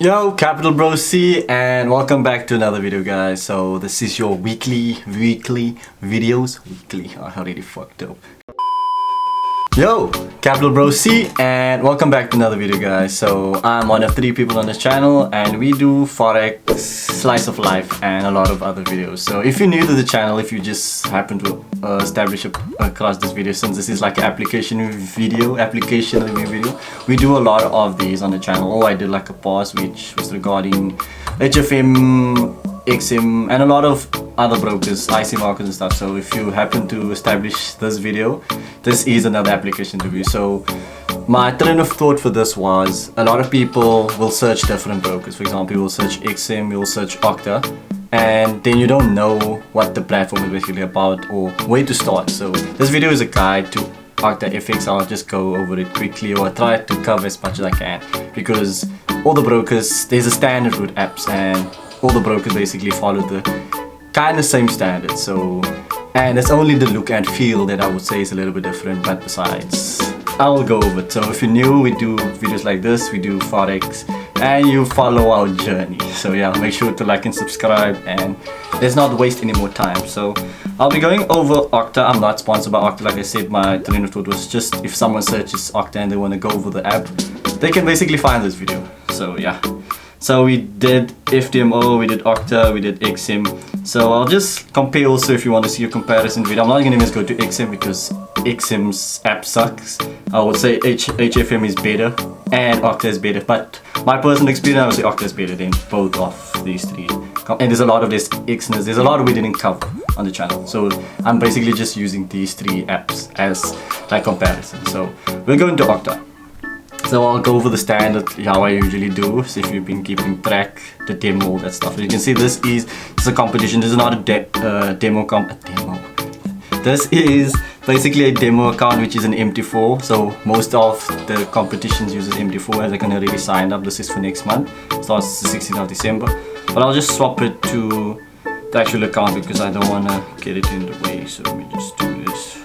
Yo, Capital Bro C, and welcome back to another video, guys. So this is your weekly videos. I already fucked up. Yo, Capital Bro C, and welcome back to another video, guys. So I'm one of 3 people on this channel, and we do Forex, slice of life, and a lot of other videos. So if you're new to the channel, if you just happen to establish across this video, since this is like an application review video, we do a lot of these on the channel. Oh, I did like a pause which was regarding HFM, XM, and a lot of other brokers, IC markets and stuff. So if you happen to establish this video, this is another application review. So my train of thought for this was, a lot of people will search different brokers. For example, you will search XM, you will search Octa, and then you don't know what the platform is basically about or where to start. So this video is a guide to OctaFX. I'll just go over it quickly, or try to cover as much as I can, because all the brokers, there's a standard route apps, and all the brokers basically follow the kind of same standard. So, and it's only the look and feel that I would say is a little bit different, but besides, I will go over it. So if you're new, we do videos like this, we do Forex, and you follow our journey. So yeah, make sure to like and subscribe, and let's not waste any more time. So I'll be going over Octa. I'm not sponsored by Octa. Like I said, my train of thought was just, if someone searches Octa and they want to go over the app, they can basically find this video. So yeah. So we did FTMO, we did Octa, we did XM. So I'll just compare also if you want to see a comparison video. I'm not going to just go to XM because XM's app sucks. I would say HFM is better and Octa is better. But my personal experience, I would say Octa is better than both of these 3. And there's a lot of this Xness. There's a lot we didn't cover on the channel. So I'm basically just using these 3 apps as like comparison. So we're going to Octa. So I'll go over the standard, how I usually do. So if you've been keeping track, the demo, all that stuff. You can see this is a competition. This is not a demo. This is basically a demo account, which is an MT4. So most of the competitions uses MT4, as I can already sign up. This is for next month. Starts the 16th of December. But I'll just swap it to the actual account because I don't want to get it in the way. So let me just do this.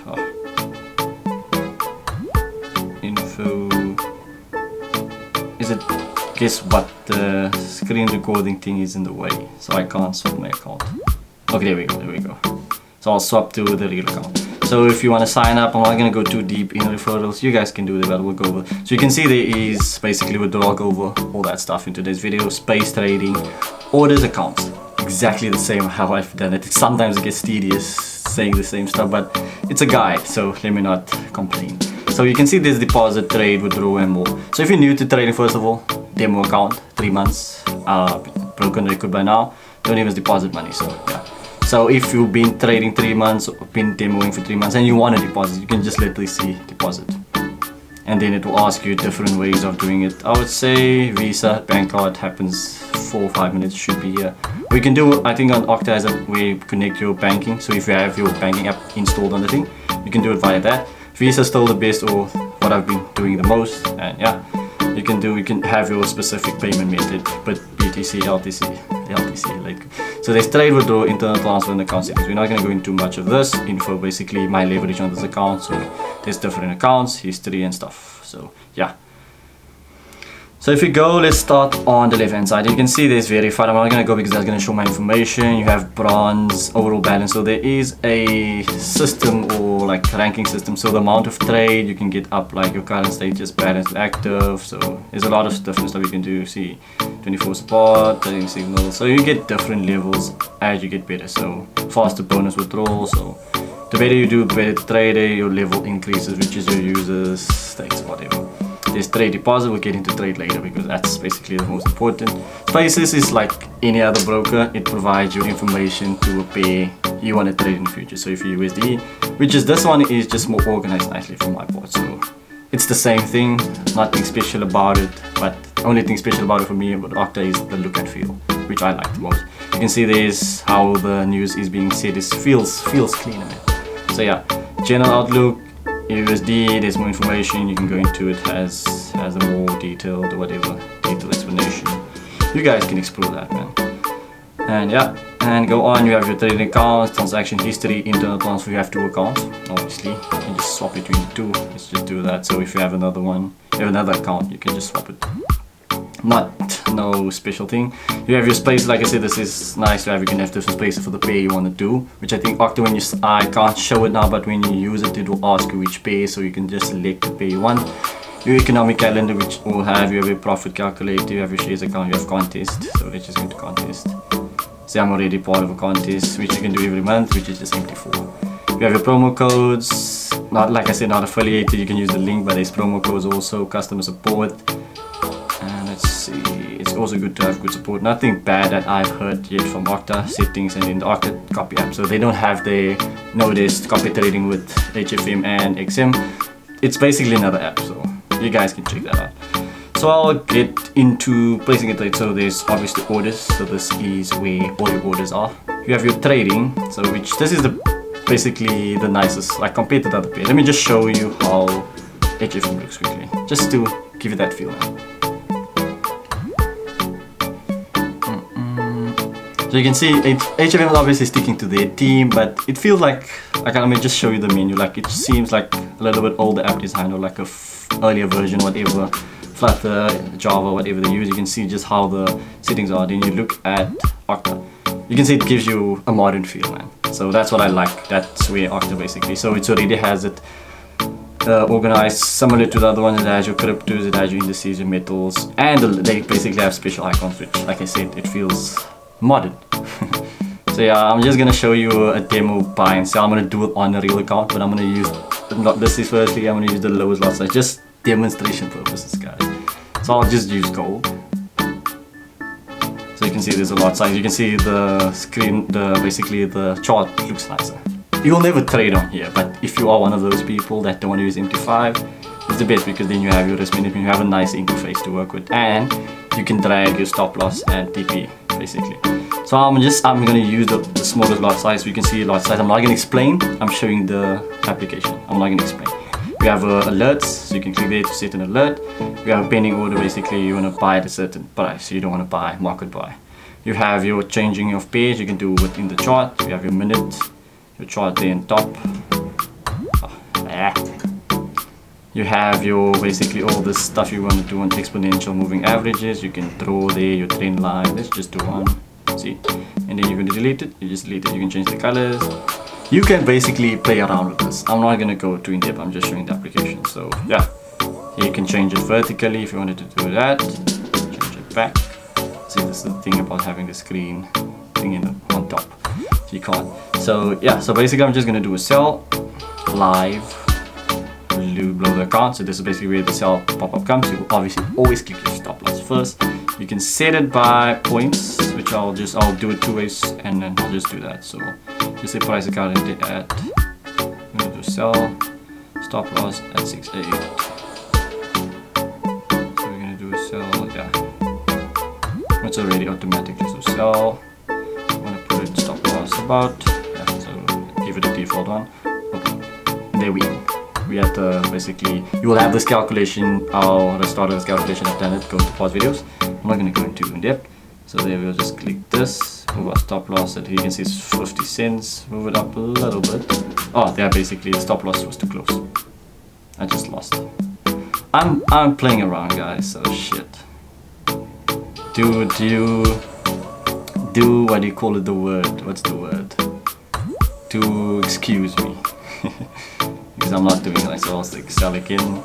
Info. Guess what, the screen recording thing is in the way, so I can't swap my account. Okay, there we go. So I'll swap to the real account. So if you want to sign up, I'm not going to go too deep in referrals. You guys can do that, but we'll go over. So you can see there is basically, we'll go over all that stuff in today's video. Space trading, orders, accounts. Exactly the same how I've done it. Sometimes it gets tedious saying the same stuff, but it's a guide, so let me not complain. So you can see there's deposit, trade, withdraw, and more. So if you're new to trading, first of all, demo account, 3 months, broken record by now, don't even deposit money. So yeah. So if you've been trading 3 months, or been demoing for 3 months, and you want to deposit, you can just literally see deposit, and then it will ask you different ways of doing it. I would say Visa, bank card happens 4 or 5 minutes, should be here. Or you can do, I think on Octa has a way to connect your banking. So if you have your banking app installed on the thing, you can do it via that. Visa is still the best, or what I've been doing the most, and yeah, you can have your specific payment method, but BTC, LTC, like, so there's trade, withdraw, internal transfer, and account settings. We're not going to go into much of this info, basically my leverage on this account. So there's different accounts, history and stuff. So yeah. So if we go, let's start on the left hand side. You can see there's verified. I'm not going to go because that's going to show my information. You have bronze, overall balance. So there is a system, or like ranking system. So the amount of trade you can get up, like your current status, balance, active. So there's a lot of different stuff you can do. See 24 support, trading signal. So you get different levels as you get better. So faster bonus withdrawal. So the better you do, the better the trader, your level increases, which is your users, stakes, whatever. There's trade deposit, we'll get into trade later because that's basically the most important. Spaces is like any other broker, it provides you information to a pair you want to trade in the future. So if you USD, which is this one, is just more organized nicely from my part. So it's the same thing, nothing special about it, but only thing special about it for me about Octa is the look and feel, which I like the most. You can see there's how the news is being said, is feels cleaner, man. So yeah, general outlook, USD, there's more information, you can go into it, has a more detailed or whatever, detailed explanation. You guys can explore that, man. And yeah, and go on, you have your trading accounts, transaction history, internal transfer, you have 2 accounts, obviously. You can just swap between the 2, let's just do that. So if you have another one, you have another account, you can just swap it. no special thing. You have your space, like I said, this is nice to have. You can have different spaces for the pair you want to do, which I think Octa, when you, I can't show it now, but when you use it, it will ask you which pair, so you can just select the pair you want. Your economic calendar, which will have, you have your profit calculator, you have your shares account, you have contest, so let's just go to contest. See, I'm already part of a contest, which you can do every month, which is just MT4. You have your promo codes, not like I said, not affiliated, you can use the link, but there's promo codes also, customer support. And let's see, it's also good to have good support. Nothing bad that I've heard yet from Octa. Settings and in the Octa copy app, so they don't have the noticed copy trading with HFM and XM. It's basically another app, so you guys can check that out. So I'll get into placing a trade. So there's obviously orders, so this is where all your orders are. You have your trading, so which this is basically the nicest, like compared to the other pair. Let me just show you how HFM looks quickly, just to give you that feel now. So you can see HFM is obviously sticking to their team, but it feels like let me just show you the menu. Like it seems like a little bit older app design, or like a earlier version, whatever, Flutter, Java, whatever they use. You can see just how the settings are. Then you look at Octa. You can see it gives you a modern feel, man. So that's what I like. That's where Octa basically. So it already has it organized similar to the other one. It has your cryptos, it has your indices, your metals, and they basically have special icons, which, like I said, it feels modern. So yeah, I'm just gonna show you a demo buy and sell. I'm gonna do it on a real account, but I'm gonna use this is firstly, I'm gonna use the lowest lot size, just demonstration purposes, guys. So I'll just use gold. So you can see there's a lot size. You can see the screen, basically the chart looks nicer. You'll never trade on here, but if you are one of those people that don't want to use MT5, it's the best, because then you have your risk management, you have a nice interface to work with, and you can drag your stop loss and TP basically. So I'm gonna use the smallest lot size. You can see lot size. I'm not gonna explain, I'm showing the application. I'm not gonna explain. We have alerts, so you can click there to set an alert. We have a pending order, basically you want to buy at a certain price, so you don't want to buy market buy. You have your changing of page, you can do within the chart. You have your minute, your chart there on top. You have your basically all this stuff you want to do on exponential moving averages. You can draw there your trend line. Let's just do one. See, and then you're going to delete it. You just delete it. You can change the colors. You can basically play around with this. I'm not going to go too in depth. I'm just showing the application. So yeah, you can change it vertically if you wanted to do that. Change it back. See, this is the thing about having the screen thing on top. So you can't. So yeah, so basically I'm just going to do a sell live. Below the account. So this is basically where the sell pop-up comes. You will obviously always keep your stop loss first. You can set it by points, which I'll do it 2 ways, and then I'll just do that. So just say price account at, I'm going to do sell, stop loss at 6.8. So we're going to do a sell, yeah. It's already automatically, so sell, I'm going to put it stop loss about, yeah, so give it a default one. Okay. And there we go. We have to basically, you will have this calculation. I'll restart this calculation. I've done it, go to pause videos. I'm not going to go into in depth. So there we'll just click this, move our stop loss that you can see is 50 cents, move it up a little bit. Oh, there basically the stop loss was too close. I just lost. I'm playing around, guys, so shit. Do what do you call it, the word, what's the word? To excuse me. Because I'm not doing it like so. I'll sell again.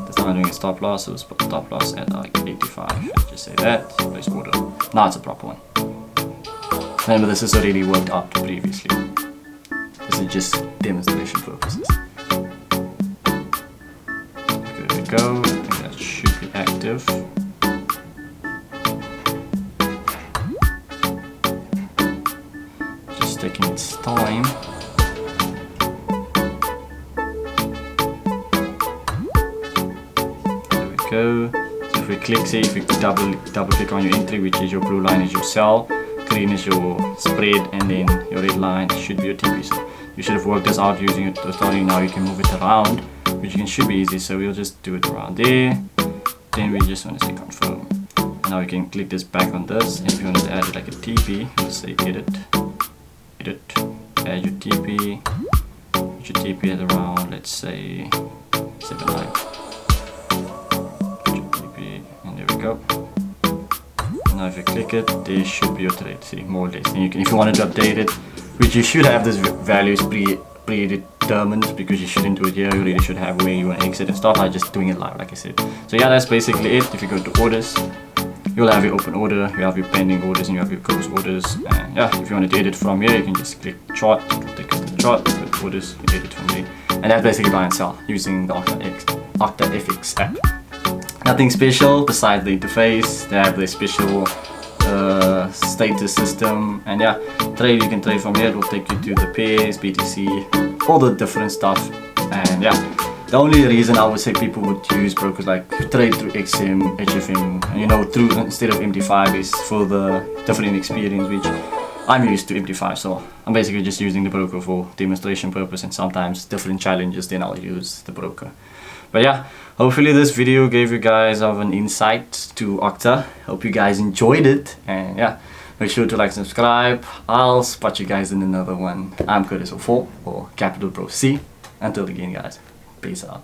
This time I'm doing a stop loss, so it's stop loss at like 85. Let's just say that. Place order. Now it's a proper one. Remember, this has already worked out previously. This is just demonstration purposes. Okay, there we go. I think that should be active. Just taking its time. Go. So if we click, say if we double click on your entry, which is your blue line is your sell, green is your spread, and then your red line should be your TP. So you should have worked this out using it totally. Now you can move it around, which should be easy. So we'll just do it around there. Then we just want to say confirm. And now we can click this back on this. And if you want to add it like a TP, let's say edit, add your TP. Put your TP at around, let's say 79. Go. Now if you click it, there should be your trade, see, more or less. And you can, if you wanted to update it, which you should have this values predetermined, because you shouldn't do it here, you really should have where you want to exit and stuff. I'm just doing it live, like I said. So yeah, that's basically it. If you go to orders, you'll have your open order, you have your pending orders, and you have your closed orders. And yeah, if you want to edit from here, you can just click chart, take us to the chart, go to orders, you edit from there. And that's basically buy and sell using the OctaFX app. Nothing special besides the interface. They have the special status system, and yeah, trade, you can trade from here. It will take you to the pairs, BTC, all the different stuff. And yeah, the only reason I would say people would use brokers like trade through XM, HFM, you know, through instead of MD5 is for the different experience, which I'm used to MD5, so I'm basically just using the broker for demonstration purpose, and sometimes different challenges, then I'll use the broker. But yeah, hopefully this video gave you guys of an insight to Octa. Hope you guys enjoyed it, and yeah, make sure to like and subscribe. I'll spot you guys in another one. I'm Curtis04 or Capital Pro C. Until again guys, peace out.